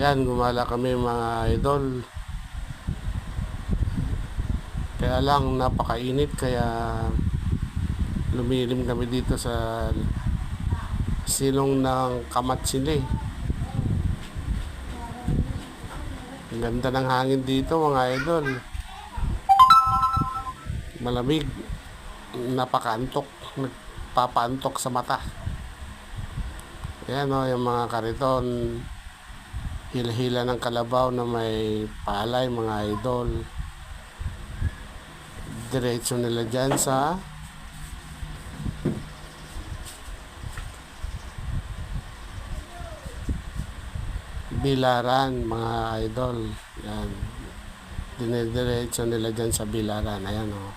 Yan, gumala kami mga idol. Kaya lang napakainit, kaya lumilim kami dito sa silong ng Kamatsili. Ang ganda ng hangin dito mga idol. Malamig, napakaantok, nagpapaantok sa mata. Ayan o, yung mga kariton, hila-hila ng kalabaw na may palay mga idol. Diretso nila dyan sa Bilaran mga idol. Yan, dinediretso nila dyan sa Bilaran. Ayan o,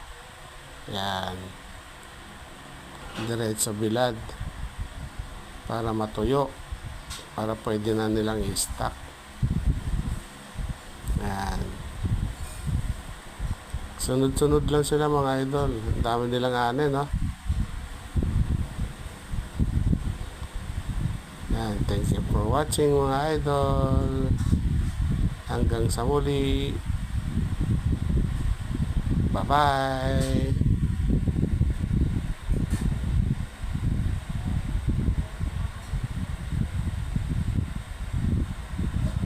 yan, diretso bilad para matuyo, para pwede na nilang i-stock. Yan, sunod-sunod lang sila mga idol. Ang dami nilang ane, no? Yan, thank you for watching mga idol. Hanggang sa muli. Bye-bye.